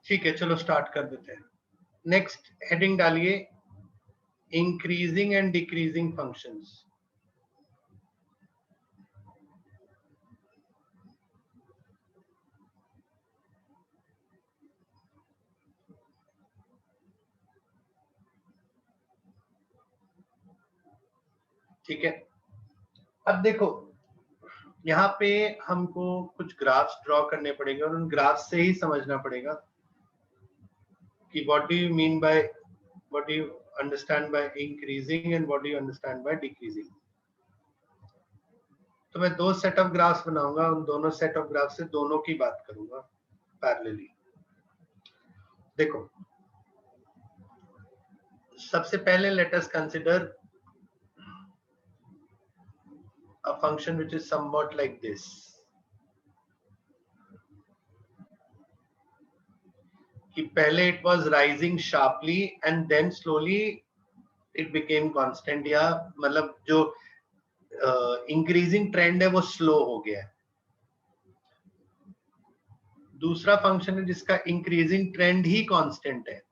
ठीक है, चलो स्टार्ट कर देते हैं। नेक्स्ट हेडिंग डालिए, इंक्रीजिंग एंड डिक्रीजिंग फंक्शंस। ठीक है, अब देखो यहाँ पे हमको कुछ ग्राफ्स ड्रॉ करने पड़ेंगे और उन ग्राफ्स से ही समझना पड़ेगा कि what do you mean by, what do you understand by increasing and what do you understand by decreasing. तो मैं दो सेट ऑफ ग्राफ्स बनाऊंगा, उन दोनों सेट ऑफ ग्राफ से दोनों की बात करूंगा पैरेलली। देखो, सबसे पहले let us consider a function which is somewhat like this. कि पहले it was rising sharply and then slowly it became constant, या मतलब जो इंक्रीजिंग ट्रेंड है वो स्लो हो गया है। दूसरा फंक्शन है जिसका इंक्रीजिंग ट्रेंड ही कांस्टेंट है,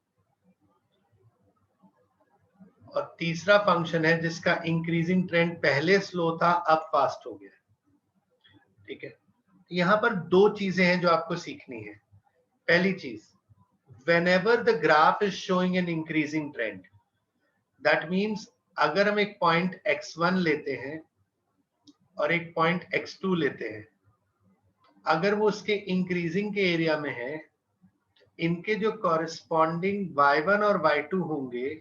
और तीसरा फंक्शन है जिसका इंक्रीजिंग ट्रेंड पहले स्लो था अब फास्ट हो गया। ठीक है, यहाँ पर दो चीजें हैं जो आपको सीखनी है। पहली चीज, whenever the graph is showing an increasing trend, that means अगर हम एक पॉइंट x1 लेते हैं और एक पॉइंट x2 लेते हैं, अगर वो उसके इंक्रीजिंग के एरिया में है, इनके जो कॉरेस्पॉन्डिंग y1 और y2 होंगे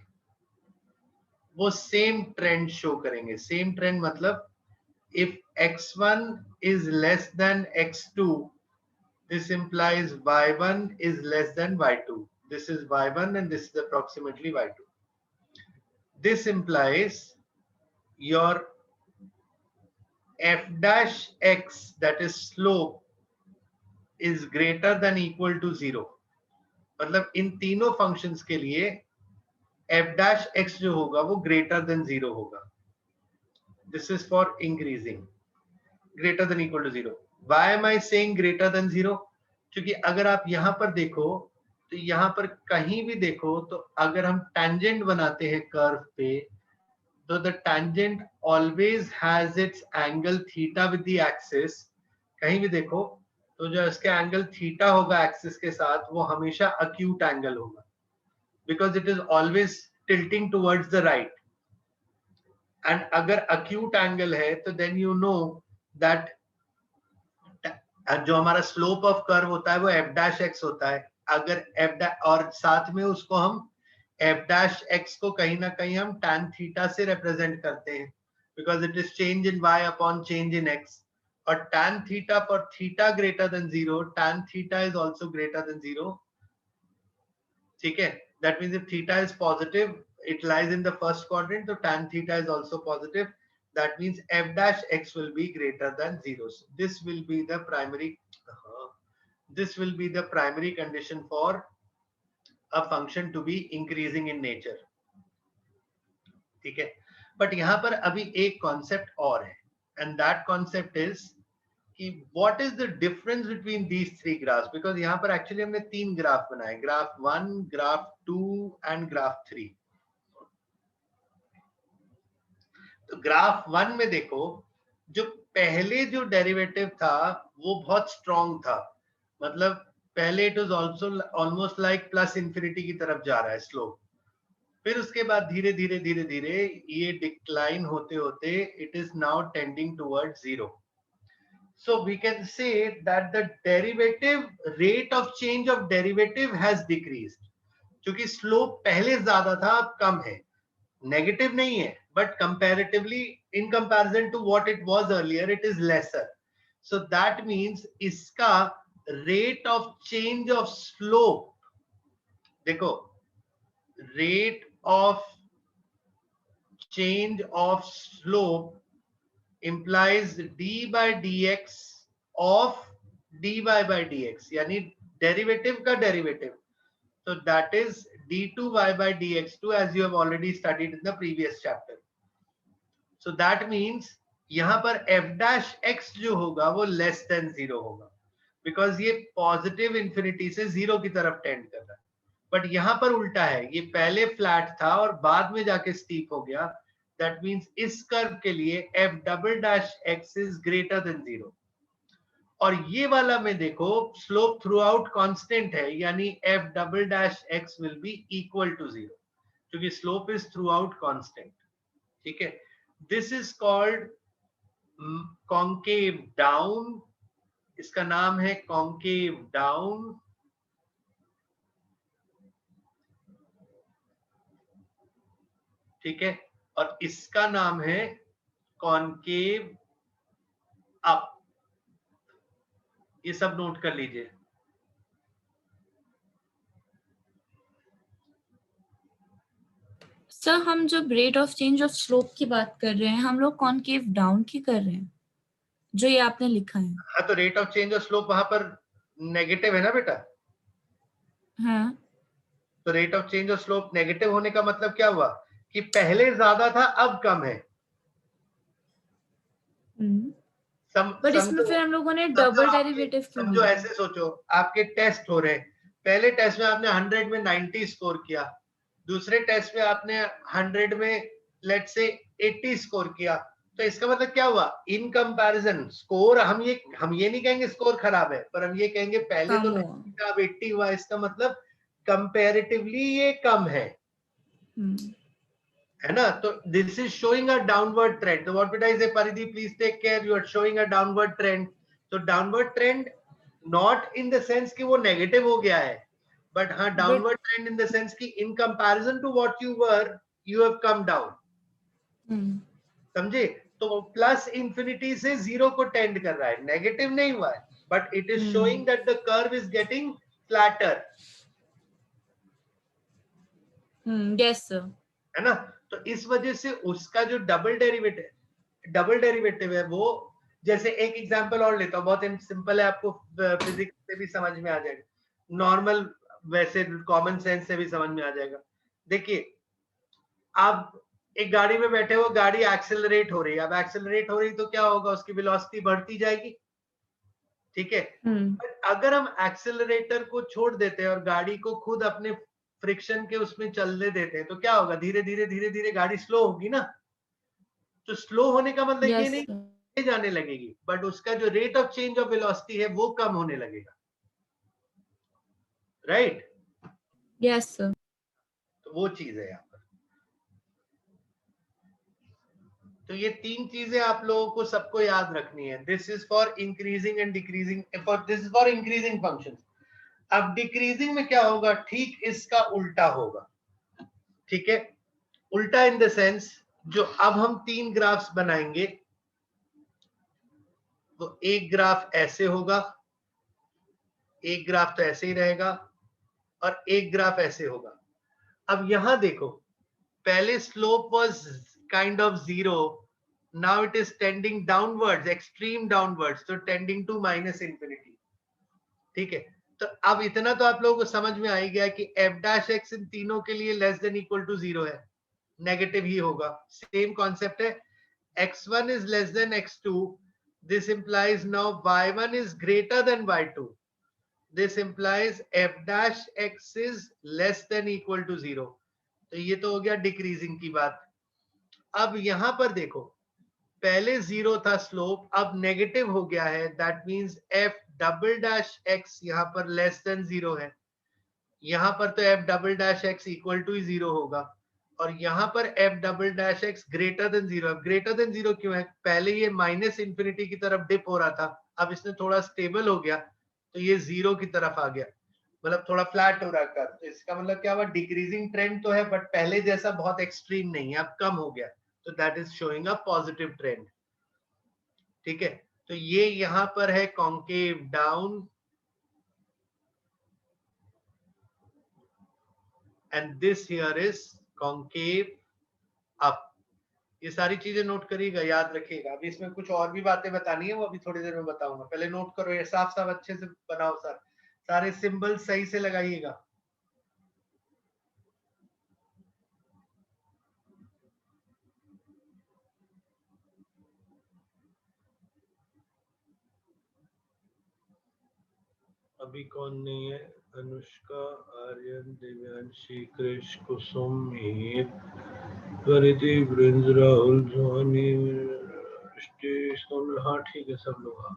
वो सेम ट्रेंड शो करेंगे। सेम ट्रेंड मतलब if x1 is less than x2, this implies y1 is less than y2. This is y1 and this is approximately y2. This implies your f dash x, that is slope, is greater than equal to 0. मतलब इन तीनों functions के लिए f dash x जो होगा वो greater than 0 होगा। This is for increasing, greater than equal to 0. Why am I saying greater than 0? क्योंकि अगर आप यहाँ पर देखो तो यहाँ पर कहीं भी देखो तो अगर हम tangent बनाते हैं कर्व पे, तो the tangent always has its angle theta with the axis। कहीं भी देखो तो जो इसके एंगल थीटा होगा एक्सिस के साथ वो हमेशा अक्यूट एंगल होगा, because it is always tilting towards the right. And अगर अक्यूट एंगल है तो देन यू नो दैट जो हमारा स्लोप ऑफ कर्व होता है वो एफ डैश एक्स होता है। अगर एफ डैश और साथ में उसको हम एफ डैश एक्स को कहीं ना कहीं हम tan थीटा से रिप्रेजेंट करते हैं, because it is change in y upon change in x। और tan theta for theta greater than 0, tan theta is also greater than 0. ठीक है, that means if theta is positive, it lies in the first quadrant, so tan theta is also positive. That means f dash x will be greater than 0. So this will be the primary condition for a function to be increasing in nature. ठीक है, but यहाँ पर अभी एक concept और है, and that concept is कि what is the difference between these three graphs. Because यहाँ पर एक्चुअली हमने तीन ग्राफ बनाए, ग्राफ 1, ग्राफ 2 एंड ग्राफ 3। तो ग्राफ 1 में देखो, जो पहले जो डेरिवेटिव था वो बहुत स्ट्रॉन्ग था, मतलब पहले it was also almost like plus infinity की तरफ जा रहा है स्लोप। फिर उसके बाद धीरे धीरे धीरे धीरे ये डिक्लाइन होते होते it is now tending towards 0. So we can say that the derivative rate of change of derivative has decreased. क्योंकि स्लोप पहले ज्यादा था अब कम है, नेगेटिव नहीं है, but comparatively in comparison to what it was earlier it is lesser. So that means इसका rate of change of slope, देखो rate of change of slope implies d by dx of dy by dx, यानी derivative का derivative. So that is d2y by dx2 as you have already studied in the previous chapter. So that means यहाँ पर f dash x जो होगा वो less than 0 होगा। Because ये positive infinity से जीरो की तरफ टेंड कर रहा है। बट यहां पर उल्टा है, ये पहले फ्लैट था और बाद में जाके स्टीप हो गया। दैट मींस इस कर्व के लिए F double dash x is greater than zero. और ये वाला में देखो स्लोप थ्रू आउट कॉन्स्टेंट है, यानी F double dash X will be equal to zero, क्योंकि slope is through out constant. ठीक है, this is called concave down, इसका नाम है कॉन्केव डाउन। ठीक है, और इसका नाम है कॉन्केव अप। ये सब नोट कर लीजिए। सर हम जब rate of change of slope की बात कर रहे हैं, हम लोग कॉनकेव डाउन की कर रहे हैं, जो ये आपने लिखा है। हाँ, तो rate of change of slope वहां पर नेगेटिव है ना बेटा। हाँ, तो rate of change of slope negative होने का मतलब क्या हुआ कि पहले ज्यादा था अब कम है। बट इसमें समझो, फिर हम लोगों ने समझो डबल आपके, डेरिवेटिव क्यों समझो लिया? ऐसे सोचो, आपके टेस्ट हो रहे हैं। पहले टेस्ट में आपने 100 में 90 स्कोर किया, दूसरे टेस्ट में आपने 100 में लेट से 80 स्कोर किया। तो इसका मतलब क्या हुआ, इन कंपैरिजन स्कोर, हम ये नहीं कहेंगे स्कोर खराब है, पर हम ये कहेंगे पहले कम तो हुआ। 90 था अब 80 हुआ, इसका मतलब कंपैरेटिवली ये कम है ना। तो this is showing a downward trend. तो what will I say, Paridhi please take care, you are showing a downward trend. तो downward trend not in the sense कि वो नेगेटिव हो गया है, बट हाँ but downward trend in the sense कि in comparison to what you were, you have come down. समझे? तो प्लस इंफिनिटी से जीरो को टेंड कर रहा है, नेगेटिव नहीं हुआ है, but it is showing that the curve is getting flatter. Yes sir. है ना। तो इस वजह से उसका जो डबल डेरिवेटिव है वो, जैसे एक एग्जांपल और लेता हूं, बहुत सिंपल है, आपको फिजिक्स से भी समझ में आ जाएगा, नॉर्मल वैसे कॉमन सेंस से भी समझ में आ जाएगा। देखिए, आप एक गाड़ी में बैठे हो, गाड़ी एक्सेलरेट हो रही है, अब एक्सेलरेट हो रही तो क्या होगा, उसकी वेलोसिटी बढ़ती जाएगी। ठीक है, बट अगर हम एक्सेलरेटर को छोड़ देते हैं और गाड़ी को खुद अपने फ्रिक्शन के उसमें चलने देते हैं, तो क्या होगा, धीरे धीरे धीरे धीरे गाड़ी स्लो होगी ना। तो स्लो होने का मतलब ये यस नहीं सर। तेज जाने लगेगी, बट उसका जो rate of change of velocity है वो कम होने लगेगा। Right, yes sir. तो वो चीज है यहाँ पर। तो ये तीन चीजें आप लोगों को सबको याद रखनी है। This is for increasing and decreasing, this is for increasing function. अब डिक्रीजिंग में क्या होगा, ठीक इसका उल्टा होगा। ठीक है, उल्टा इन द सेंस, जो अब हम तीन ग्राफ्स बनाएंगे, तो एक ग्राफ ऐसे होगा, एक ग्राफ तो ऐसे ही रहेगा, और एक ग्राफ ऐसे होगा। अब यहां देखो, पहले slope was kind of zero, now it is tending downwards, extreme downwards, तो टेंडिंग टू माइनस इंफिनिटी। ठीक है, तो अब इतना तो आप लोगों को समझ में आ ही गया कि एफ डैश एक्स इन तीनों के लिए less than equal to zero है, नेगेटिव ही होगा। सेम कॉन्सेप्ट है, x1 is less than x2, this implies now y1 is greater than y2, this implies f dash x is less than equal to 0। तो ये तो हो गया decreasing की बात। अब यहां पर देखो, पहले जीरो था स्लोप, अब नेगेटिव हो गया है, that means f double dash x यहां पर लेस देन जीरो है, यहां पर तो f double dash x equal to zero होगा, और यहां पर f double dash x greater than zero. Greater than zero क्यों है, पहले ये माइनस इंफिनिटी की तरफ डिप हो रहा था, अब इसने थोड़ा स्टेबल हो गया, तो ये जीरो की तरफ आ गया, मतलब थोड़ा फ्लैट हो रहा है। तो इसका मतलब क्या हुआ, डिक्रीजिंग ट्रेंड तो है, बट पहले जैसा बहुत एक्सट्रीम नहीं है, अब कम हो गया, तो that is showing a positive trend. ठीक है, तो ये यहां पर है concave down, and this here is concave up. ये सारी चीजें नोट करिएगा, याद रखिएगा। अभी इसमें कुछ और भी बातें बतानी है, वो अभी थोड़ी देर में बताऊंगा, पहले नोट करो, ये साफ साफ अच्छे से बनाओ सर, सारे सिंबल सही से लगाइएगा। अभी कौन नहीं है? अनुष्का, आर्यन, दिव्यांशी, क्रिश, कुसुम, मीर, परिधि, ब्रिंज, राहुल, जोनी, सोनल। हाँ ठीक है, सब लोग हाँ।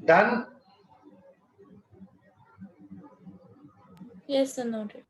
Done. Yes, sir, noted.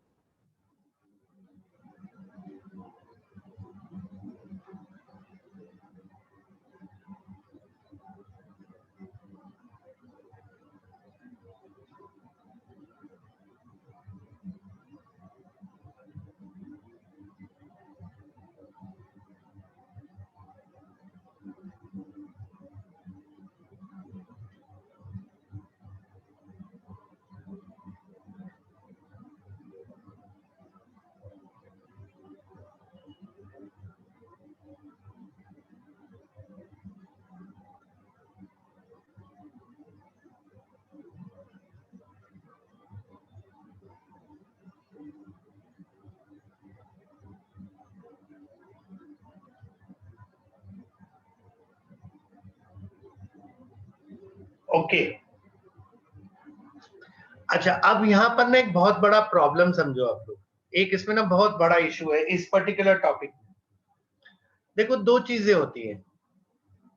Okay अच्छा, अब यहाँ पर ना एक बहुत बड़ा प्रॉब्लम समझो आप लोग, एक इसमें ना बहुत बड़ा इशू है इस पर्टिकुलर टॉपिक में। देखो दो चीजें होती हैं,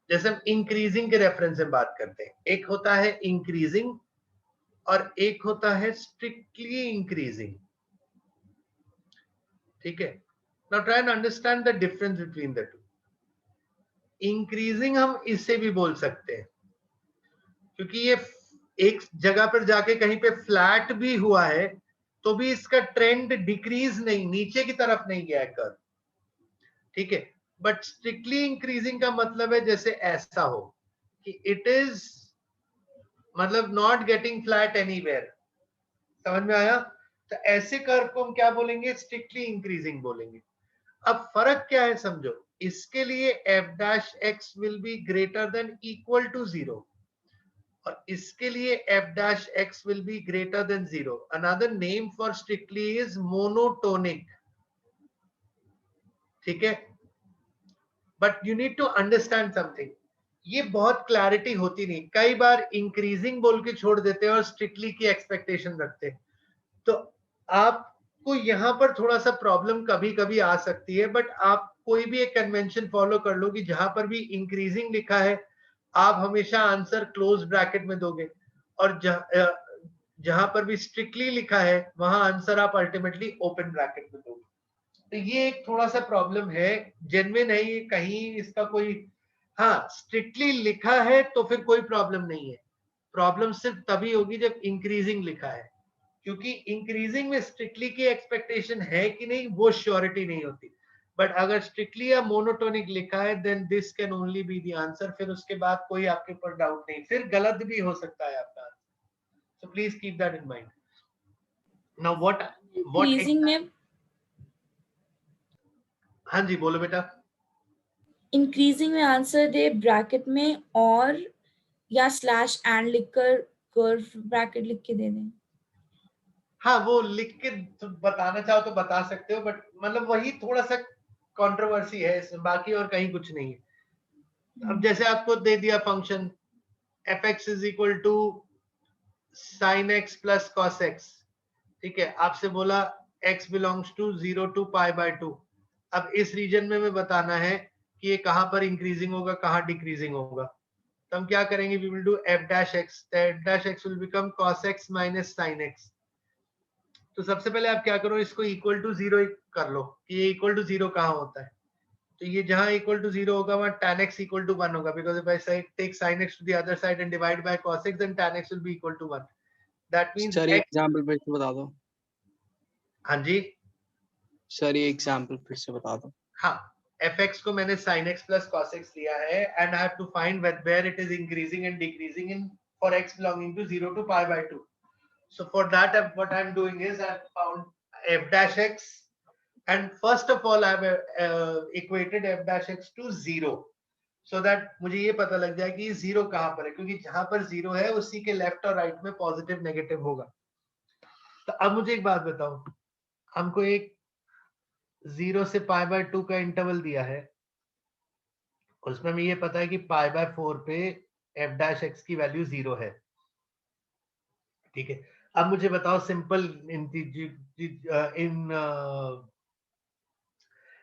जैसे हम इंक्रीजिंग के रेफरेंस में बात करते हैं, एक होता है इंक्रीजिंग और एक होता है स्ट्रिक्टली इंक्रीजिंग। ठीक है, now try and understand the difference between the two. Increasing हम इससे भी बोल सकते हैं, क्योंकि ये एक जगह पर जाके कहीं पे फ्लैट भी हुआ है तो भी इसका ट्रेंड डिक्रीज नहीं, नीचे की तरफ नहीं गया है कर्व। ठीक है, बट स्ट्रिक्टली इंक्रीजिंग का मतलब है जैसे ऐसा हो कि इट इज मतलब नॉट गेटिंग फ्लैट एनीवेयर। समझ में आया? तो ऐसे कर्व को हम क्या बोलेंगे? स्ट्रिक्टली इंक्रीजिंग बोलेंगे। अब फर्क क्या है समझो, इसके लिए F dash X will be greater than equal to 0 और इसके लिए F dash X will be greater than 0। Another name for strictly is monotonic. ठीक है, but you need to understand something, ये बहुत क्लैरिटी होती नहीं, कई बार इंक्रीजिंग बोल के छोड़ देते हैं और स्ट्रिक्टली की एक्सपेक्टेशन रखते हैं, तो आपको यहां पर थोड़ा सा प्रॉब्लम कभी कभी आ सकती है। बट आप कोई भी एक कन्वेंशन फॉलो कर लो कि जहां पर भी इंक्रीजिंग लिखा है आप हमेशा आंसर क्लोज ब्रैकेट में दोगे, और जहां पर भी स्ट्रिक्टली लिखा है वहां आंसर आप अल्टीमेटली ओपन ब्रैकेट में दोगे। तो ये एक थोड़ा सा प्रॉब्लम है, जेन्युइन है ये, कहीं इसका कोई, हाँ स्ट्रिक्टली लिखा है तो फिर कोई प्रॉब्लम नहीं है, प्रॉब्लम सिर्फ तभी होगी जब इंक्रीजिंग लिखा है, क्योंकि इंक्रीजिंग में स्ट्रिक्टली की एक्सपेक्टेशन है कि नहीं वो श्योरिटी नहीं होती। बट अगर स्ट्रिक्टली या मोनोटोनिक लिखा है then this can only be the answer, फिर उसके बाद कोई आपके ऊपर डाउट नहीं, फिर गलत भी हो सकता है आपका answer. So please keep that in mind. Now what increasing में, हाँ जी बोलो बेटा। इंक्रीजिंग में आंसर दे ब्रैकेट में और या स्लैश एंड लिखकर कर्व ब्रैकेट लिख के दे दें। हाँ वो लिख के तो बताना चाहो तो बता सकते हो, बट मतलब वही थोड़ा सा कंट्रोवर्सी है इसमें, बाकी और कहीं कुछ नहीं है। अब जैसे आपको दे दिया function F X is equal to sine X plus cos X, ठीक है, आपसे बोला x belongs to 0 to pi by 2। अब इस रीजन में हमें बताना है कि ये कहां पर इंक्रीजिंग होगा कहां डिक्रीजिंग होगा, तो हम क्या करेंगे? We will do f dash x, f dash x will become cos x minus sin x। तो सबसे पहले आप क्या करो, इसको इक्वल टू 0 कर लो कि ये इक्वल टू 0 कहां होता है। तो ये जहां इक्वल टू 0 होगा वहां tan x इक्वल टू 1 होगा, because if I take sin x to the other side and divide by cos x then tan x will be equal to 1। That means sir ये x, example फिर से बता दो। हाँ जी sir ये example फिर से बता दो। हाँ, fx को मैंने sin x plus cos x लिया है and I have to find where it is increasing and decreasing in for x belonging to 0 to pi by 2. So for that what I'm doing is I've found f dash x and first of all I've equated f dash x to 0 so that मुझे ये पता लग जाए कि 0 कहाँ पर है, क्योंकि जहां पर 0 है उसी के लेफ्ट और राइट में पॉजिटिव नेगेटिव होगा। तो अब मुझे एक बात बताओ, हमको एक 0 से पाई बाय 2 का इंटरवल दिया है, उसमें हमें ये पता है कि पाई बाय 4 पे f डैश x की वैल्यू 0 है। ठीक है, अब मुझे बताओ simple in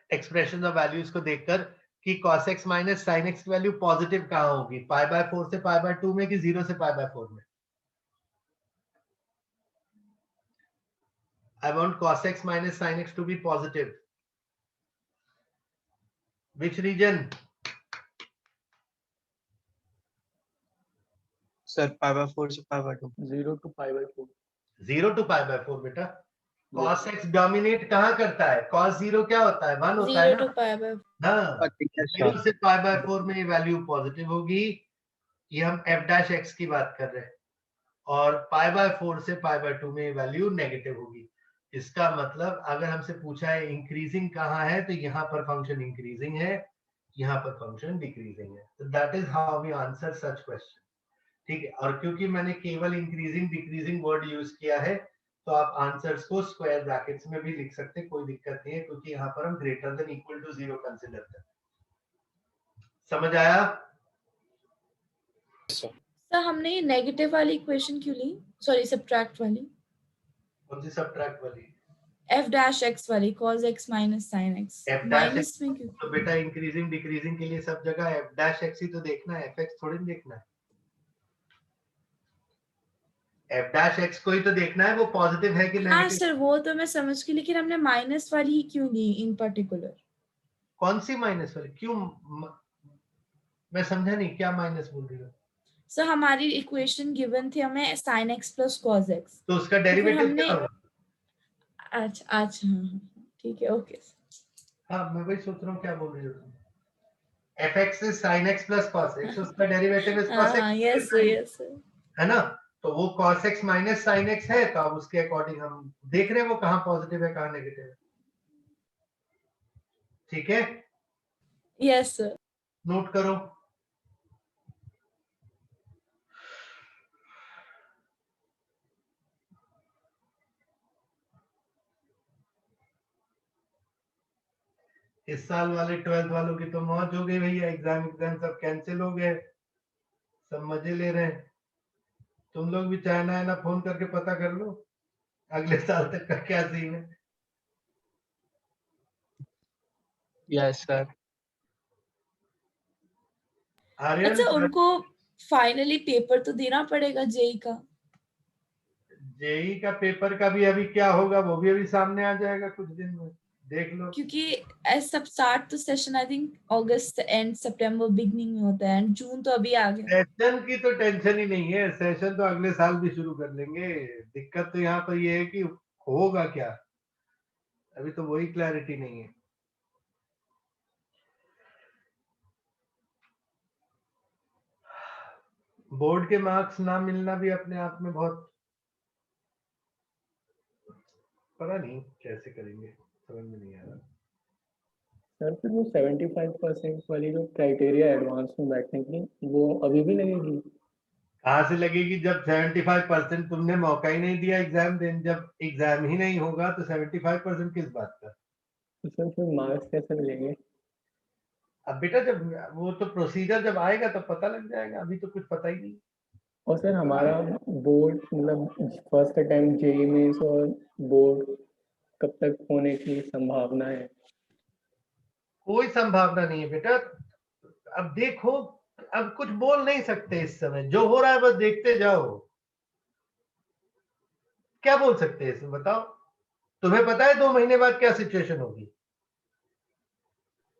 expression of values को देखकर कि cos x minus sin x की वैल्यू पॉजिटिव कहां होगी, पाई बाय 4 से पाई बाय 2 में कि 0 से पाई बाय 4 में? I want cos x minus sin x to be positive. Which region? Sir, pi by 4 से pi by 2. 0 to pi by 4. 0 to pi by 4 बेटा. cos x डोमिनेट कहाँ करता है? cos 0 क्या होता है? 1 होता है 0 to ना. pi by हाँ, ठीक है 0 सर. से pi by 4 में ये वैल्यू पॉजिटिव होगी. ये हम f dash x की बात कर रहे हैं. और pi by 4 से pi by 2 में ये वैल्यू नेगेटिव होगी. इसका मतलब अगर हमसे पूछा है इंक्रीजिंग कहाँ है, तो यहाँ पर फंक्शन इंक्रीजिंग है, यहाँ पर फंक्शन डिक्रीजिंग है. तो that is how we answer such question. ठीक है. और क्योंकि मैंने केवल इंक्रीजिंग डिक्रीजिंग वर्ड यूज किया है, तो आप आंसर्स को स्क्वायर ब्रैकेट्स में भी लिख सकते हैं, कोई दिक्कत नहीं है, क्योंकि यहाँ पर हम greater than equal to 0 consider करते हैं. समझ आया? सर हमने ये नेगेटिव वाली इक्वेशन क्यों ली? सॉरी सब्ट्रैक्ट वाली. कौन सी सब्ट्रैक्ट वाली? f dash x वाली cos x minus sin x. f dash minus x में क्यों? तो बेटा इंक्रीजिंग डिक्रीजिंग के लिए सब जगह f dash x ही तो देखना है, fx थोड़ी देखना है. f dash x को ही तो देखना है, वो पॉजिटिव है कि हाँ नेगेटिव. सर वो तो मैं समझ गई, लेकिन हमने माइनस वाली ही क्यों ली इन पर्टिकुलर? कौन सी माइनस वाली? क्यों? मैं समझा नहीं, क्या माइनस बोल रही हो? सर हमारी इक्वेशन गिवन थी हमें sin x plus cos x. तो उसका डेरिवेटिव हमने क्या होगा? अच्छा अच्छा हाँ, ठीक है ओके. हाँ, मैं वही सोच रहा हूँ क्या बोल रही हो तुम. fx is sin x plus cos x, उसका डेरिवेटिव is cos हाँ x yes sir yes sir. है ना. तो वो cos x minus sin x है, तो अब उसके अकॉर्डिंग हम देख रहे हैं वो कहाँ पॉजिटिव है कहाँ नेगेटिव है. ठीक है, यस सर. नोट करो. इस साल वाले 12th वालों की तो मौज हो गई भैया. एग्जाम सब कैंसिल हो गए, सब मजे ले रहे हैं. तुम लोग भी चाइना है ना, फोन करके पता कर लो अगले साल तक का क्या सीन है. Yes sir. आर्यन, अच्छा उनको फाइनली पेपर तो देना पड़ेगा जेई का. जेई का पेपर का भी अभी क्या होगा, वो भी अभी सामने आ जाएगा कुछ दिन में, देख लो. क्योंकि सब स्टार्ट तो session I think August and September beginning में होता है, एंड जून तो अभी आ गया. सेशन की तो टेंशन ही नहीं है, सेशन तो अगले साल भी शुरू कर लेंगे. दिक्कत तो यहाँ पर ये है कि होगा क्या, अभी तो वही क्लैरिटी नहीं है. बोर्ड के मार्क्स ना मिलना भी अपने आप में बहुत, पता नहीं कैसे करेंगे, समझ में नहीं आ रहा. सर फिर वो 75% वाली जो क्राइटेरिया एडवांस में बैठने की, वो अभी भी लगेगी? कहाँ से लगेगी जब 75% तुमने मौका ही नहीं दिया एग्जाम देने. जब एग्जाम ही नहीं होगा तो 75% किस बात का. तो सर फिर मार्क्स कैसे मिलेंगे? अब बेटा जब वो तो प्रोसीजर जब आएगा तब पता लग जाएगा, अभी तो कुछ पता ही नहीं. और सर हमारा बोर्ड मतलब फर्स्ट अटेम्प्ट जेई मेंस और बोर्ड कब तक होने की संभावना है? कोई संभावना नहीं है बेटा. अब देखो, अब कुछ बोल नहीं सकते इस समय, जो हो रहा है बस देखते जाओ. क्या बोल सकते हैं इसमें बताओ. तुम्हें पता है 2 महीने बाद क्या सिचुएशन होगी?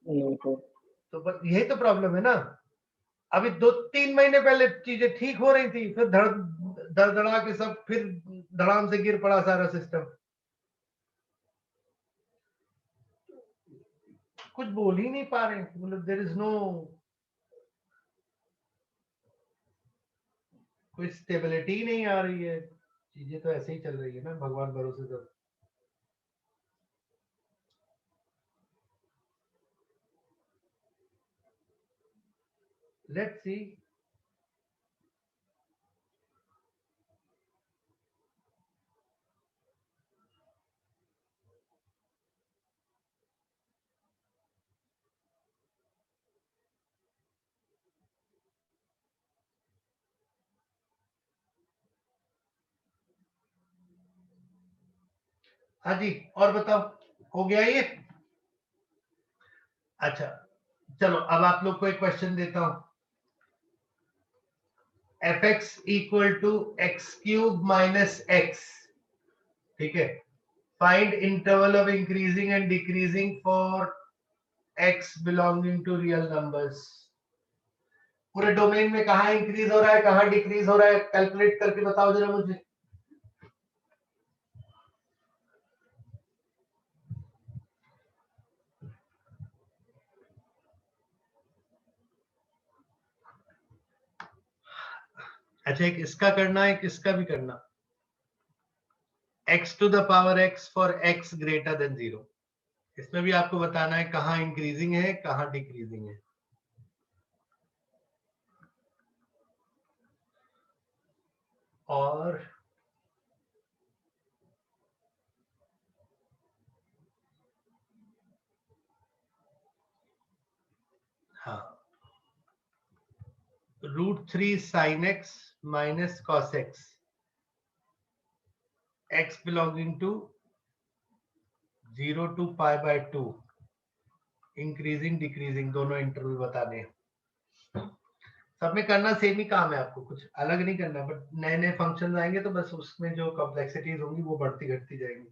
नहीं तो तो बस यही तो प्रॉब्लम है ना. अभी 2-3 महीने पहले चीजें ठीक हो रही थी, फिर धड़धड़ा के सब फिर धड़ाम से गिर पड़ा सारा सिस्टम. कुछ बोल ही नहीं पा रहे, मतलब देयर इज नो कोई स्टेबिलिटी नहीं आ रही है. चीजें तो ऐसे ही चल रही है ना, भगवान भरोसे सब. Let's see. हाँ जी, और बताओ, हो गया ये? अच्छा चलो, अब आप लोग को एक क्वेश्चन देता हूं. fx equal to X cube minus X. ठीक है, Find interval of increasing and decreasing for x belonging to real numbers. पूरे डोमेन में कहाँ इंक्रीज हो रहा है कहाँ डिक्रीज हो रहा है कैलकुलेट करके बताओ जरा मुझे. अच्छा एक इसका करना है किसका भी करना. x to the power x for x greater than 0. इसमें भी आपको बताना है कहाँ इंक्रीजिंग है कहाँ डिक्रीजिंग है. और हाँ √3 sin x minus cos x x belonging to 0 to pi by 2 increasing decreasing दोनों इंटरवल बताने हैं. सब में करना सेम ही काम है आपको कुछ अलग नहीं करना बट नए नए फंक्शन आएंगे तो बस उसमें जो कॉम्प्लेक्सिटीज होंगी वो बढ़ती घटती जाएंगी.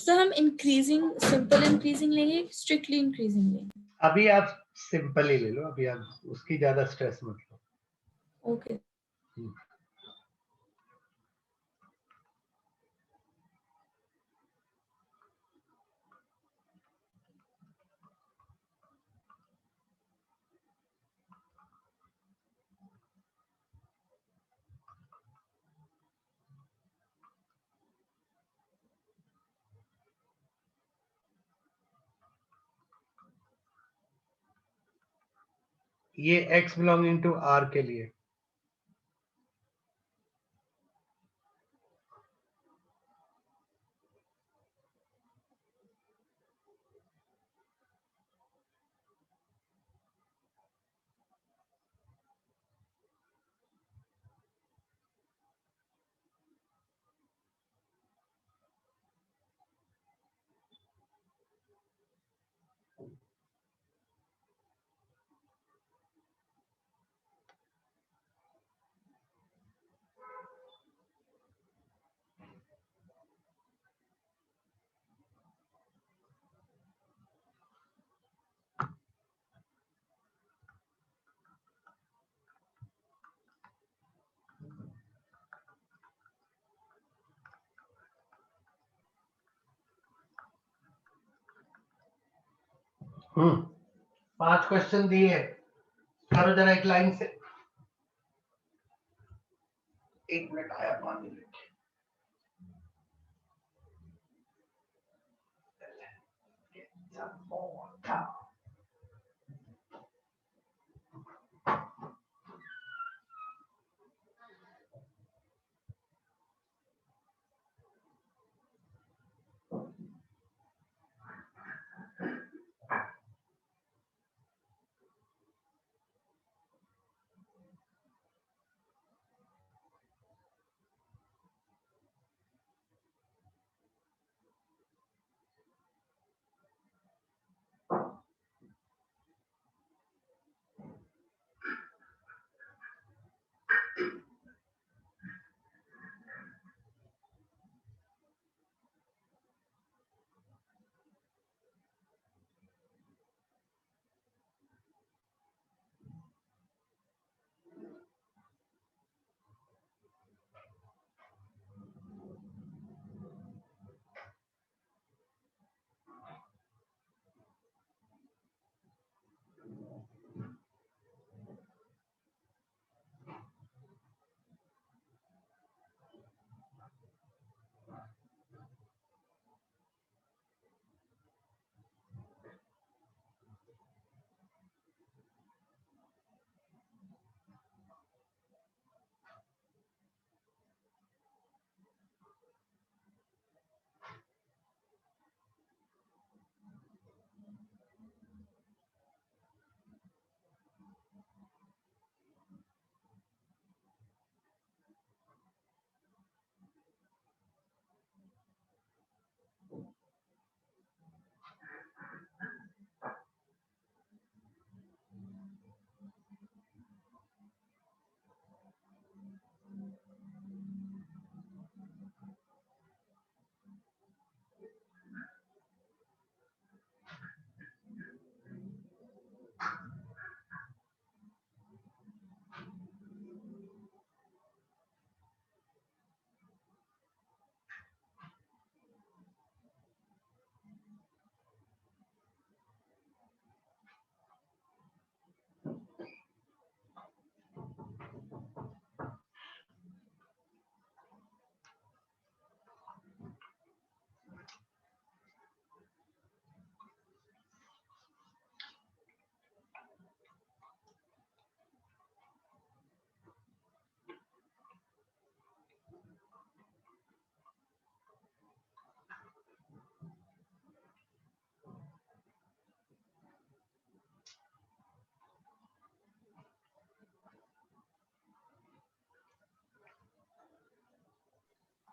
सर हम इंक्रीजिंग सिंपल इंक्रीजिंग लेंगे स्ट्रिक्टली इंक्रीजिंग लेंगे. अभी आप सिंपल ही ले लो अभी आप उसकी ज्यादा स्ट्रेस मत लो. ओके. ये x बिलोंगिंग टू r के लिए हम्म 5 क्वेश्चन दिए करो जरा एक लाइन से. 1 मिनट आया पानी लेके.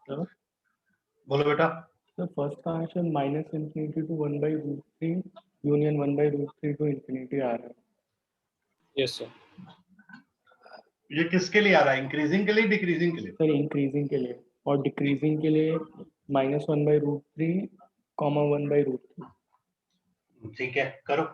सर बोलो बेटा। सर फर्स्ट का answer -infinity to 1/√3 union 1/√3 to infinity आ रहा है। Yes, sir. ये किसके लिए आ रहा है, इंक्रीजिंग के लिए डिक्रीजिंग के लिए? सर इंक्रीजिंग के लिए, और डिक्रीजिंग के लिए -1/√3, 1/√3। ठीक है, करो।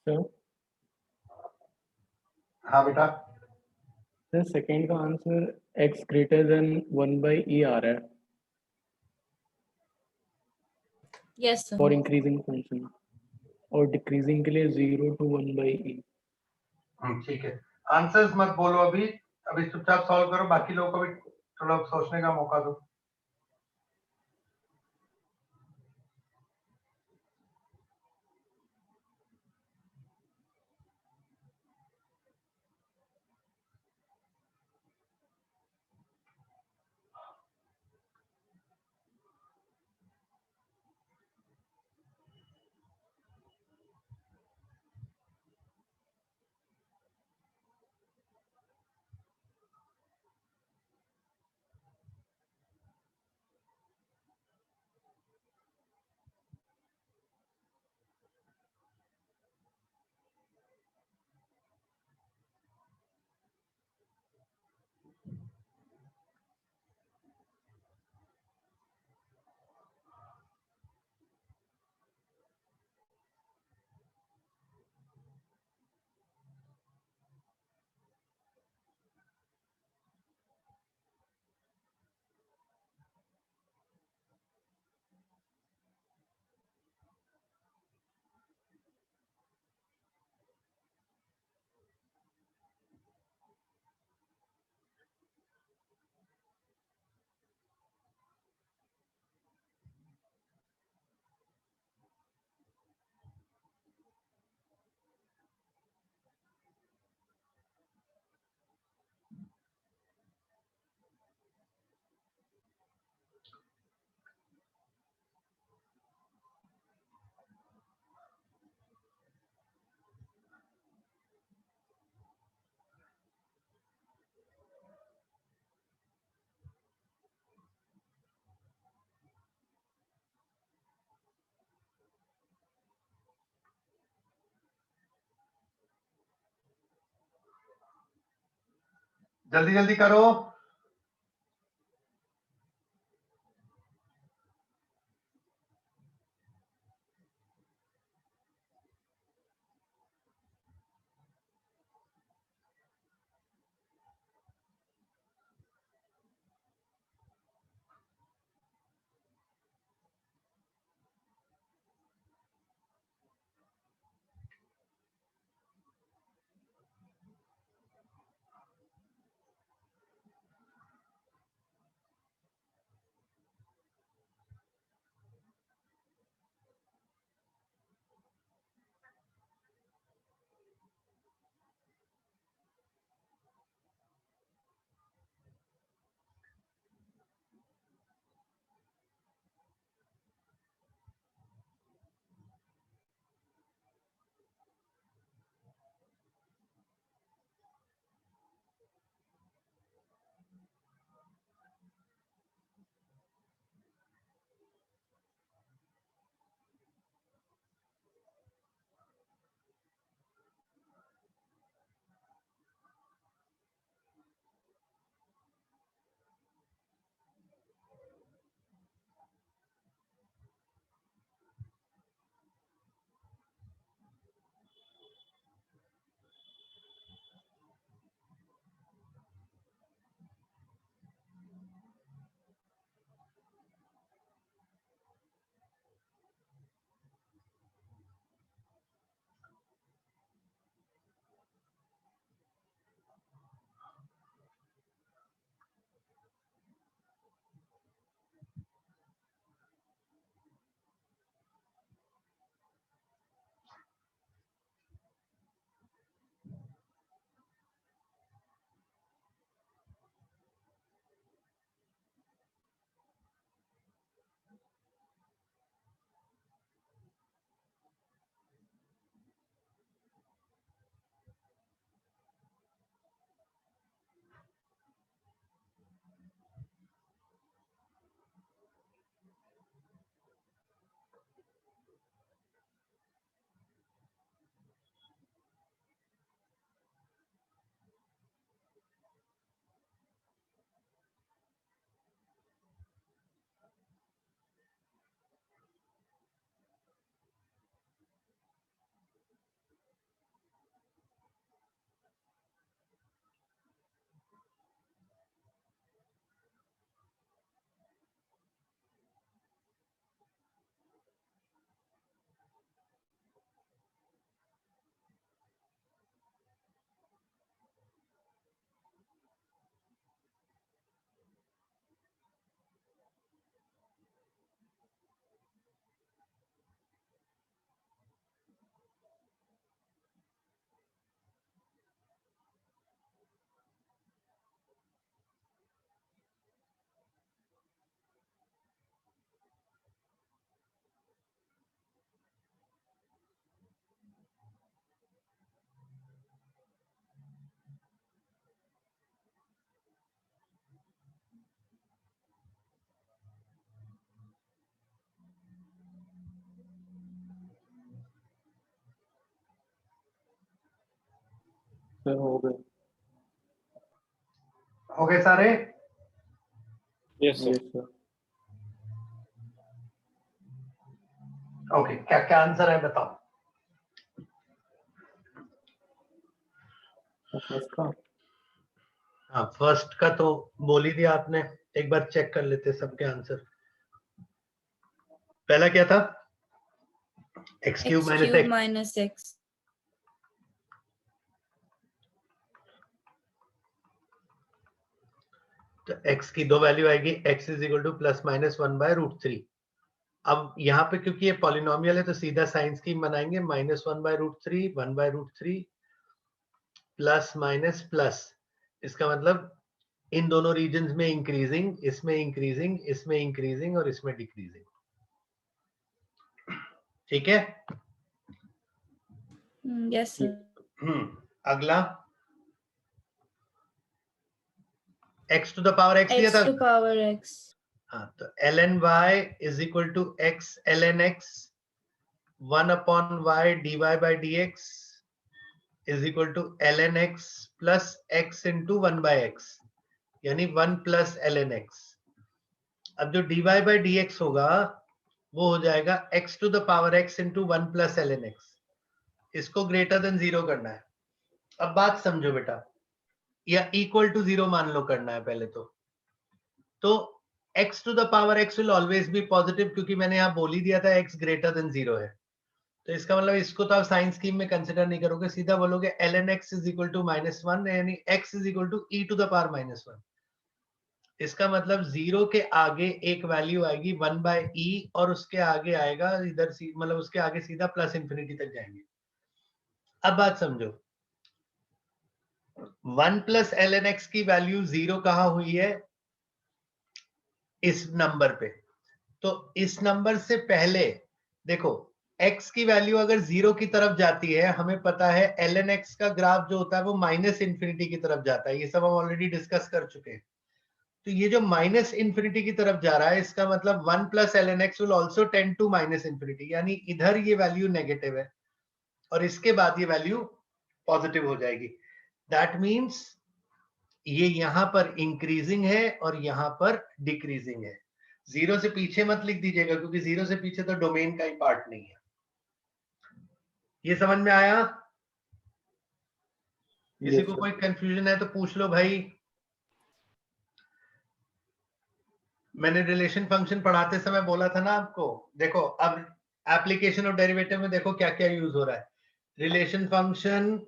सर हाँ बेटा। सर सेकेंड का answer x greater then 1/e आ रहा है Yes, sir. For increasing function, और डिक्रीजिंग के लिए 0 to 1/e। ठीक है, आंसर्स मत बोलो अभी, अभी चुपचाप सॉल्व करो, बाकी लोगों को भी थोड़ा सोचने का मौका दो। जल्दी जल्दी करो। सर हो गए। हो गए सारे? Yes, sir. Yes sir. Okay, क्या क्या आंसर है बताओ। फर्स्ट का हाँ, फर्स्ट का तो बोल ही दिया आपने, एक बार चेक कर लेते सबके आंसर। पहला क्या था? X cube x minus cube x. minus x. तो x की दो वैल्यू आएगी, x is equal two plus minus 1/√3। अब यहाँ पे क्योंकि ये पॉलिनोमियल है तो सीधा साइन स्कीम बनाएंगे, -1/√3 1/√3 प्लस माइनस प्लस। इसका मतलब इन दोनों रीजन्स में इंक्रीजिंग, इसमें इंक्रीजिंग, इसमें इंक्रीजिंग और इसमें डिक्रीजिंग। ठीक है? Yes, sir. अगला x to the power x दिया X था। to power x. हाँ, तो ln y is equal to x ln x 1/y dy by dx is equal to ln x plus x into 1/x, यानी 1 plus ln x। अब जो dy by dx होगा वो हो जाएगा x to the power x into 1 plus ln x। इसको greater than 0 करना है। अब बात समझो बेटा, या इक्वल टू 0 मान लो करना है पहले तो x to the power x will always be positive, क्योंकि मैंने यहाँ बोल ही दिया था x ग्रेटर देन 0 है। तो इसका मतलब इसको तो आप साइन स्कीम में कंसिडर नहीं करोगे, सीधा बोलोगे ln x is equal to -1, यानी x is equal to e to the power -1। इसका मतलब 0 के आगे एक वैल्यू आएगी 1/e और उसके आगे आएगा इधर मतलब उसके आगे सीधा प्लस इंफिनिटी तक जाएंगे। अब बात समझो, 1 प्लस ln x की वैल्यू 0 कहां हुई है? इस नंबर पे। तो इस नंबर से पहले देखो, x की वैल्यू अगर 0 की तरफ जाती है, हमें पता है ln x का ग्राफ जो होता है वो माइनस इंफिनिटी की तरफ जाता है। ये सब हम ऑलरेडी डिस्कस कर चुके हैं। तो ये जो माइनस इंफिनिटी की तरफ जा रहा है, इसका मतलब 1 plus ln x will also tend to minus infinity, यानी इधर ये वैल्यू नेगेटिव है और इसके बाद ये वैल्यू पॉजिटिव हो जाएगी। दैट मींस ये यहां पर इंक्रीजिंग है और यहां पर डिक्रीजिंग है। 0 से पीछे मत लिख दीजिएगा, क्योंकि 0 से पीछे तो डोमेन का ही पार्ट नहीं है। ये समझ में आया? किसी यस को सर। कोई कंफ्यूजन है तो पूछ लो भाई। मैंने रिलेशन फंक्शन पढ़ाते समय बोला था ना आपको, देखो अब एप्लीकेशन और डेरिवेटिव में देखो क्या क्या यूज हो रहा है। रिलेशन फंक्शन,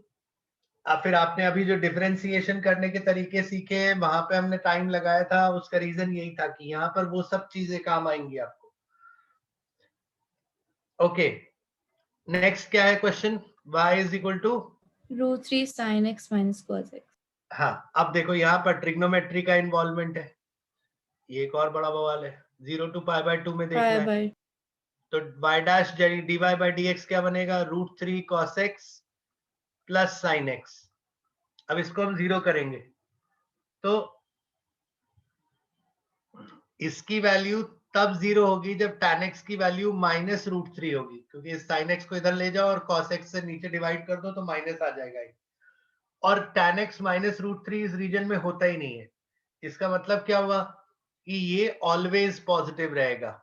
फिर आपने अभी जो डिफरेंशिएशन करने के तरीके सीखे वहां पे हमने टाइम लगाया था, उसका रीजन यही था कि यहाँ पर वो सब चीजें काम आएंगी आपको। ओके, नेक्स्ट क्या है question? y is equal to √3 sin x minus cos x. हाँ, अब देखो यहाँ पर ट्रिग्नोमेट्री का इन्वॉल्वमेंट है, ये एक और बड़ा बवाल है। 0 टू π/2 में देखना है, Pi by तो y dash dy by dx क्या बनेगा? √3 cos x plus sin x। अब इसको हम 0 करेंगे तो इसकी वैल्यू तब 0 होगी जब tan x की वैल्यू -√3 होगी, क्योंकि इस sin x को इधर ले जाओ और cos x से नीचे डिवाइड कर दो तो माइनस आ जाएगा। और tan x -√3 इस रीजन में होता ही नहीं है। इसका मतलब क्या हुआ कि ये ऑलवेज पॉजिटिव रहेगा।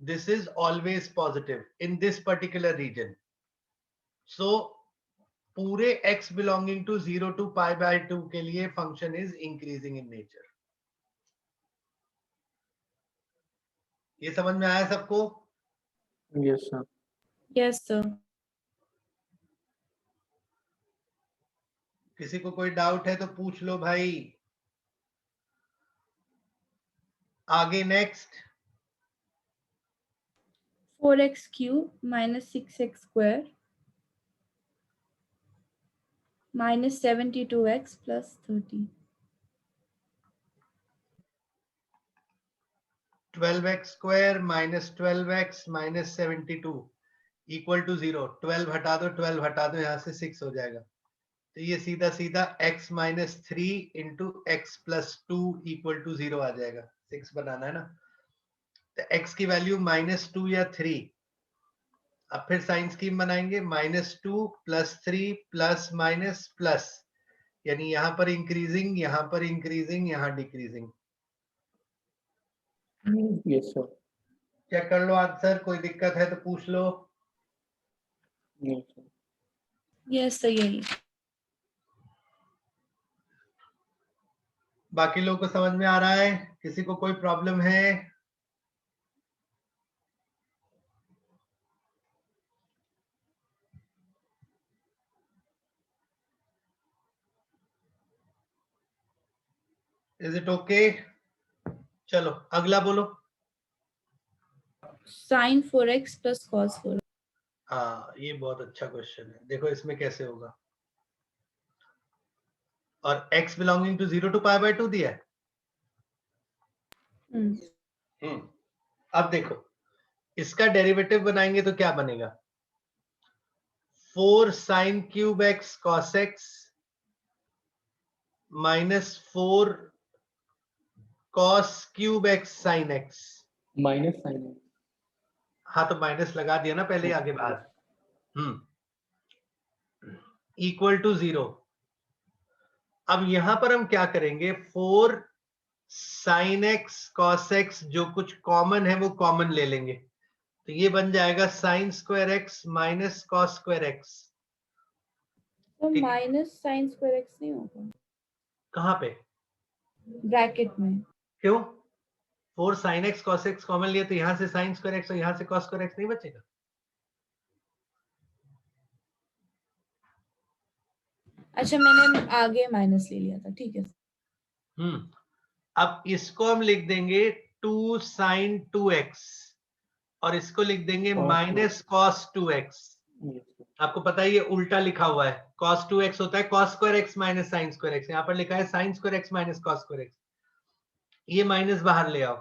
This is always positive in this particular region. So पूरे x बिलोंगिंग टू 0 टू π/2 के लिए function is increasing in nature. ये समझ में आया सबको? Yes sir. yes sir. किसी को कोई डाउट है तो पूछ लो भाई। आगे next 4x cube minus 6x square minus 72x plus 30. 12x square minus 12x minus 72 equal to 0। 12 हटा दो, 12 हटा दो, यहाँ से 6 हो जाएगा। तो ये सीधा सीधा x minus 3 into x plus 2 equal to 0 आ जाएगा। 6 बनाना है ना, तो x की वैल्यू -2 या 3 अब फिर साइन स्कीम बनाएंगे, -2 +3 प्लस माइनस प्लस, यानी यहां पर इंक्रीजिंग, यहां पर इंक्रीजिंग, यहां डिक्रीजिंग। Yes sir. चेक कर लो आंसर, कोई दिक्कत है तो पूछ लो। नहीं सर। यस सही है ये। बाकी लोगों को समझ में आ रहा है? किसी को कोई प्रॉब्लम है? Is it okay? चलो अगला बोलो। sin 4x plus cos 4x। हाँ ये बहुत अच्छा क्वेश्चन है, देखो इसमें कैसे होगा। और x बिलोंगिंग टू 0 to π/2 दिया है। अब देखो इसका डेरिवेटिव बनाएंगे तो क्या बनेगा, 4 sin cube x cos x -4 cos cube x sin x। Minus sine. हाँ तो माइनस लगा दिया ना पहले आगे बाहर। Equal to 0। अब यहां पर हम क्या करेंगे, 4 sin x cos x जो कुछ कॉमन है वो कॉमन ले लेंगे, तो ये बन जाएगा sin square x minus cos square x। तो ठीक है। माइनस sin स्क्वायर x नहीं होगा कहां पे? ब्रैकेट में। क्यों? 4 sin x cos x common लिया तो यहां से sin स्क्वायर x और यहां से cos स्क्वायर x नहीं बचेगा? अच्छा मैंने आगे माइनस ले लिया था, ठीक है। अब इसको हम लिख देंगे 2 sin 2x और इसको लिख देंगे Cos minus cos 2x। Yes sir. आपको पता है ये उल्टा लिखा हुआ है, cos 2x होता है cos square x minus sin square x, यहां पर लिखा है sin square x minus cos square x। ये माइनस बाहर ले आओ,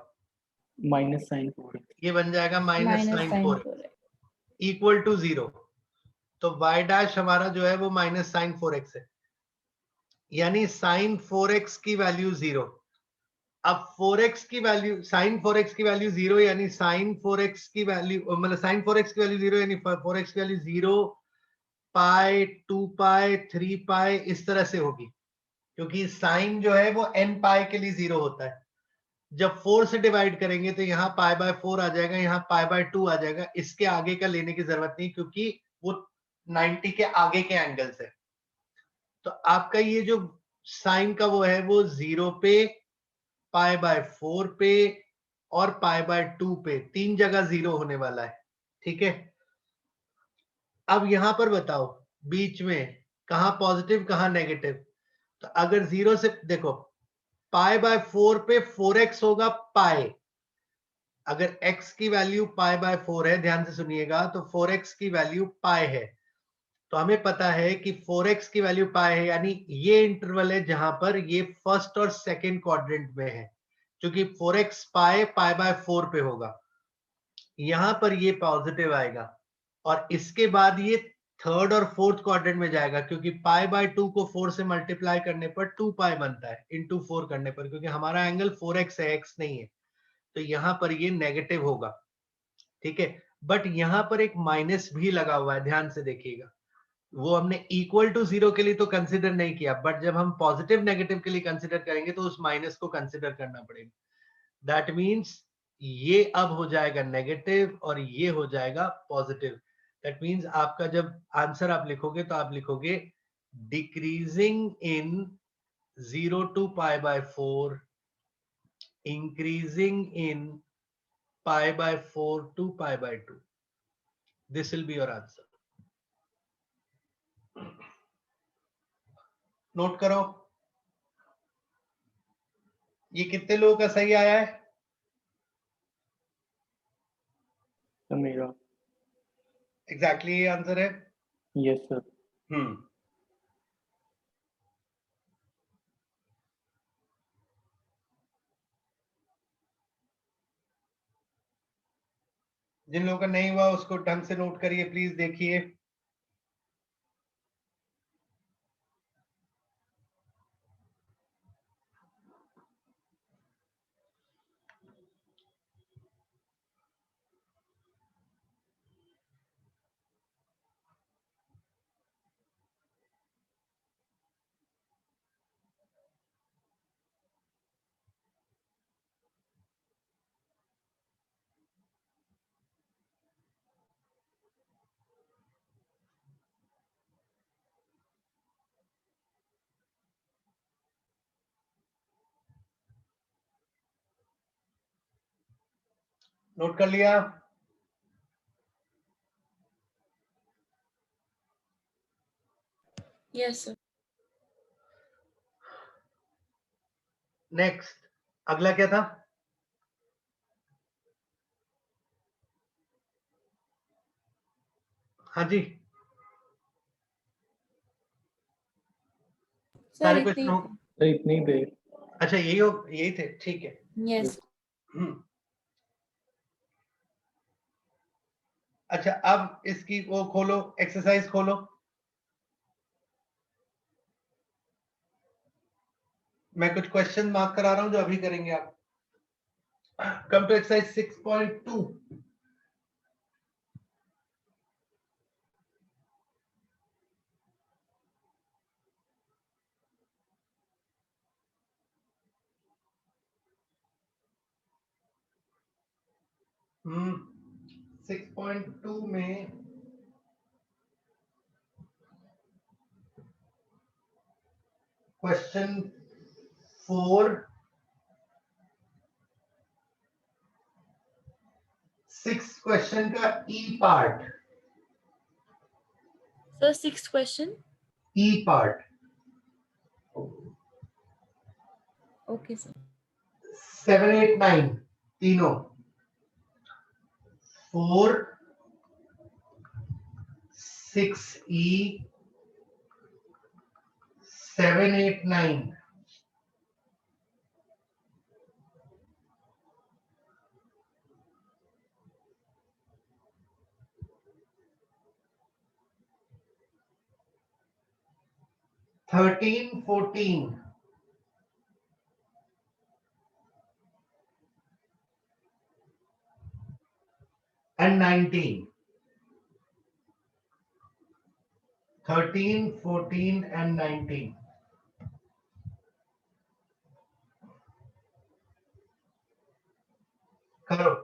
माइनस साइन 4x। ये बन जाएगा minus minus sin sin 4x 4x। Equal to 0। तो y डैश हमारा जो है वो माइनस sin 4x है, यानी sin 4x की वैल्यू 0। अब 4x की वैल्यू sin 4x की वैल्यू 0, यानी sin 4x की वैल्यू मतलब sin 4x की वैल्यू 0 यानी 4x की वैल्यू 0 पाई 2 पाई 3 पाई इस तरह से होगी, क्योंकि साइन जो है वो n पाई के लिए 0 होता है। जब 4 से डिवाइड करेंगे तो यहाँ π/4 आ जाएगा, यहाँ π/2 आ जाएगा, इसके आगे का लेने की जरूरत नहीं क्योंकि वो 90 के आगे के एंगल से। तो आपका ये जो साइन का वो है वो 0 पे, π/4 पे और π/2 पे, तीन जगह 0 होने वाला है। ठीक है। अब यहां पर बताओ बीच में कहां पॉजिटिव कहां नेगेटिव। तो अगर 0 से देखो π/4 पे 4x होगा पाई, अगर x की वैल्यू π/4 है, ध्यान से सुनिएगा, तो 4x की वैल्यू पाई है। तो हमें पता है कि 4x की वैल्यू पाई है, यानी ये इंटरवल है जहां पर ये फर्स्ट और सेकंड क्वाड्रेंट में है, क्योंकि 4x π/4 पे होगा, यहां पर ये पॉजिटिव आएगा। और इसके बाद ये थर्ड और फोर्थ क्वाड्रेंट में जाएगा, क्योंकि π/2 को 4 से मल्टीप्लाई करने पर 2 पाई बनता है, इंटू 4 करने पर, क्योंकि हमारा एंगल 4x है, x नहीं है, तो यहां पर ये नेगेटिव होगा। ठीक है। बट यहां पर एक माइनस भी लगा हुआ है, ध्यान से देखिएगा, वो हमने इक्वल टू 0 के लिए तो कंसिडर नहीं किया, बट जब हम पॉजिटिव नेगेटिव के लिए कंसिडर करेंगे तो उस माइनस को कंसिडर करना पड़ेगा। दैट मीन्स ये अब हो जाएगा नेगेटिव और ये हो जाएगा पॉजिटिव। दैट मीन्स आपका जब आंसर आप लिखोगे तो आप लिखोगे decreasing in 0 to π/4, increasing in π/4 to π/2. This will be your answer. Note करो, ये कितने लोगों का सही आया है? तो मेरा एग्जैक्टली ये आंसर है। Yes sir. जिन लोगों का नहीं हुआ उसको ढंग से नोट करिए प्लीज, देखिए। नोट कर लिया? Yes, sir. नेक्स्ट, अगला क्या था? हाँ जी, Sir, सारे इतने क्वेश्चन ही हो? थे. तो इतनी देर अच्छा, यही थे, ठीक है। Yes. अच्छा, अब इसकी वो खोलो, एक्सरसाइज खोलो। मैं कुछ क्वेश्चन मार्क करा रहा हूं जो अभी करेंगे आप। Come to exercise 6.2। हम्म 6.2 में क्वेश्चन 4 6 क्वेश्चन का ई पार्ट, Sir, sixth question. ई पार्ट Okay, sir. 7 8 9 तीनों, 4 6 ई 7 8 9। Thirteen 14 and 19, 13 14 and 19। करो।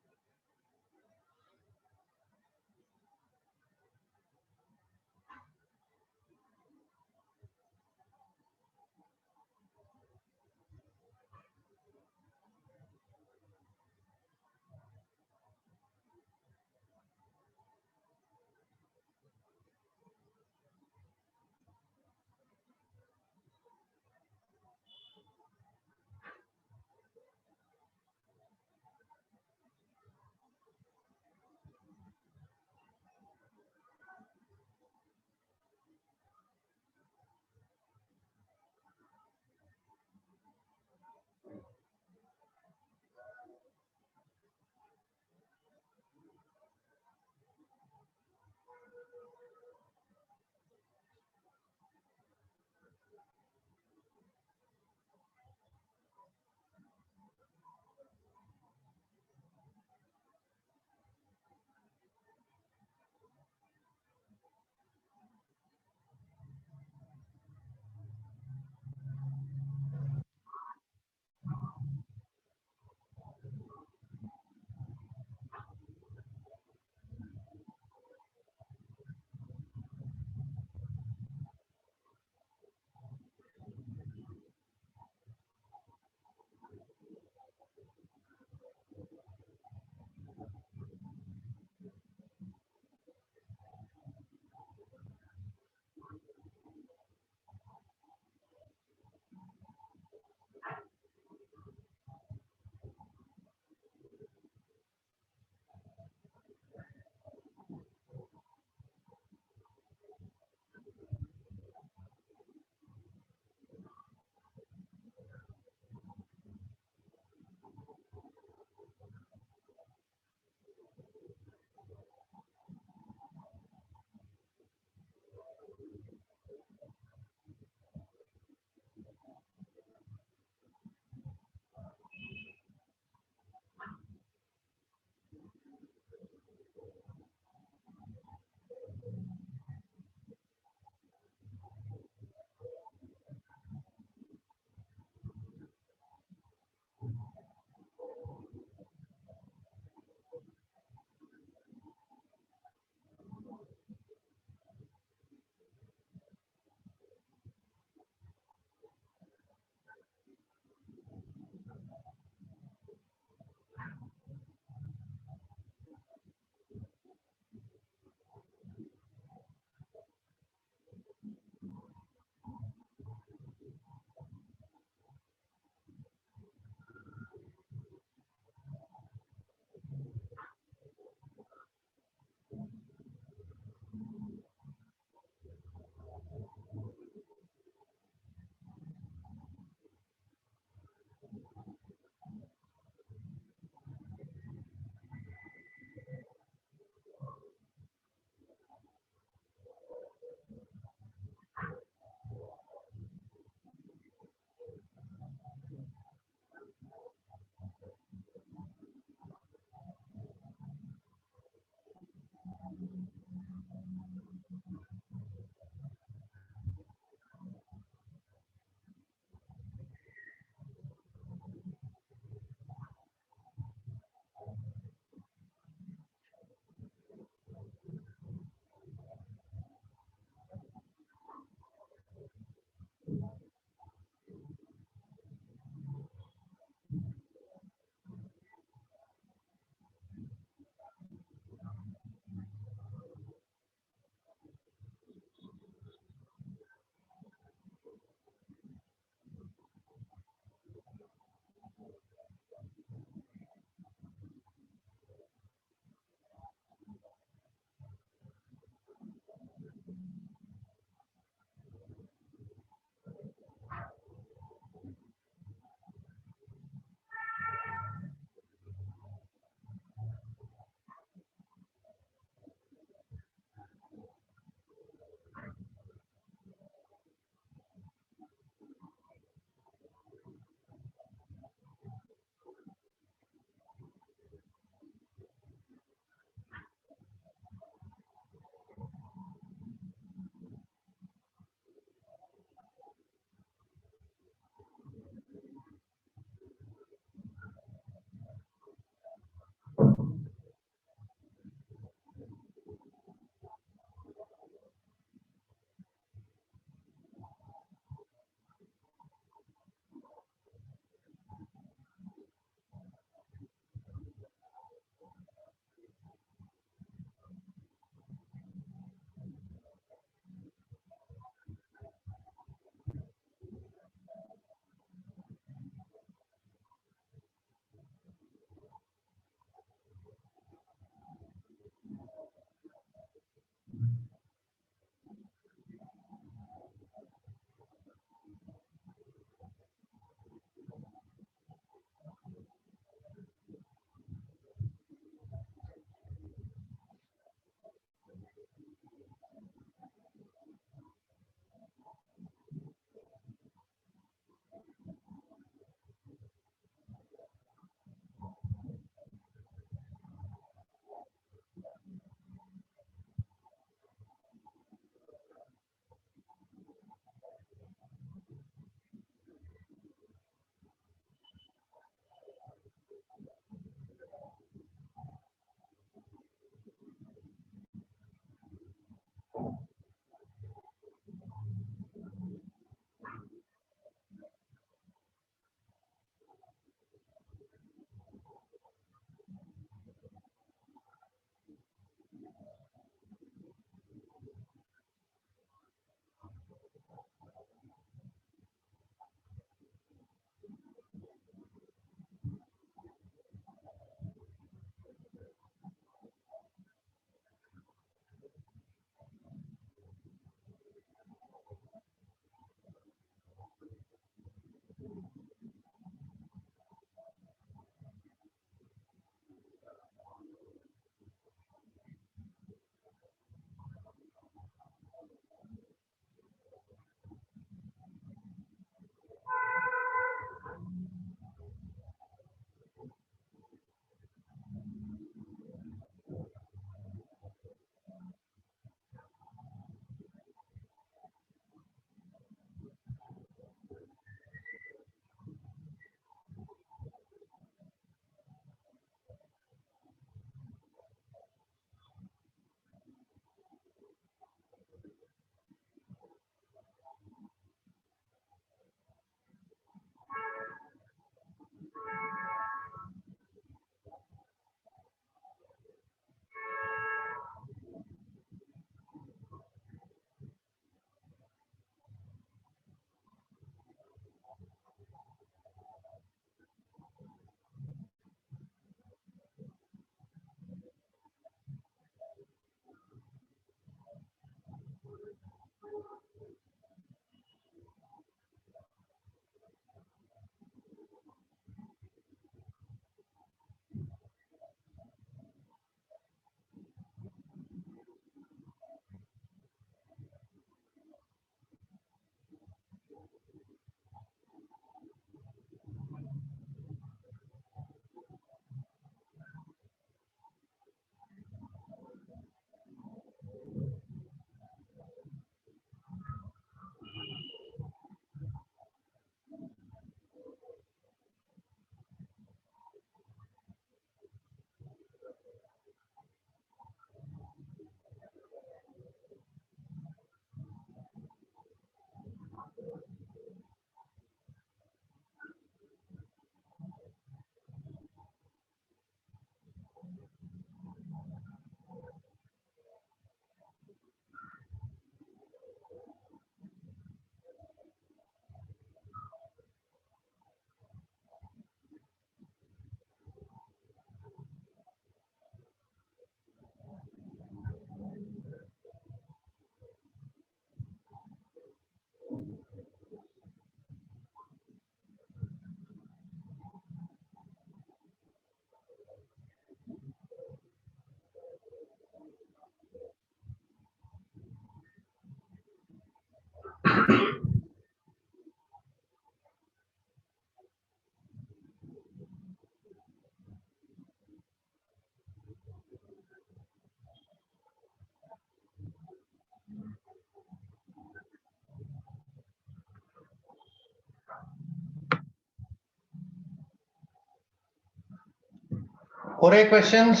हो रहे क्वेश्चंस?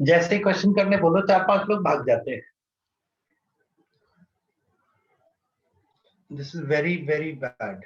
जैसे क्वेश्चन करने बोलो 4-5 लोग भाग जाते हैं. This is very very bad.